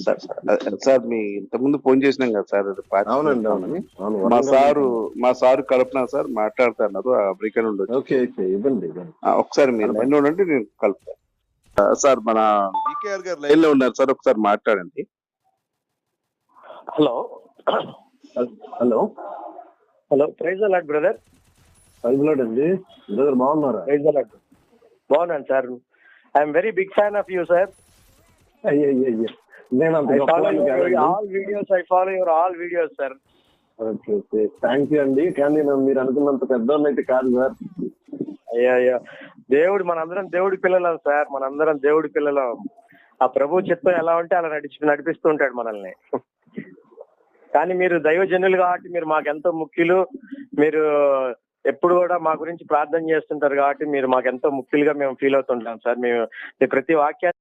Sir sir మీ ఇంతకుముందు phone చేసినాం కదా సార్, అది అవునండి అవునండి అవును, మా వరంగల్ సారు కల్పన సార్ మాట్లాడుతున్నారు అమెరికా నుండి వచ్చి. ఓకే ఓకే ఇవ్వండి ఇవ్వండి. ఒకసారి మీరు లైన్ లో ఉండండి, నేను కలుపుతాను. సార్ మన వికేఆర్ గారు లైన్ లో ఉన్నారు సార్, ఒకసారి మాట్లాడండి. Hello hello hello, praise lord brother. Praise అండి బ్రదర్, బాగున్నారా? Praise lord. బాగున్నాను sir. I'm very big fan of you sir. అయ్యో నేను అంత I గొప్ప follow వాడిని your కాదండి. all videos. I follow your all videos, sir. Okay okay, thank you అండి. కానీ మీరు అనుకున్నంత పెద్దవాళ్ళు అయితే కాదు సార్. అయ్యా దేవుడు, మనందరం దేవుడి పిల్లలం సార్, మనందరం దేవుడి పిల్లలం. ఆ ప్రభు చిత్తం ఎలా ఉంటే అలా నడిపిస్తూ ఉంటాడు మనల్ని. కానీ మీరు దైవజనులు కాబట్టి మీరు మాకెంతో ముఖ్యులు. మీరు ఎప్పుడు కూడా మా గురించి ప్రార్థన చేస్తుంటారు కాబట్టి మీరు మాకెంతో ముఖ్యులుగా మేము ఫీల్ అవుతుంటాం సార్. మేము మీ ప్రతి వాక్యాన్ని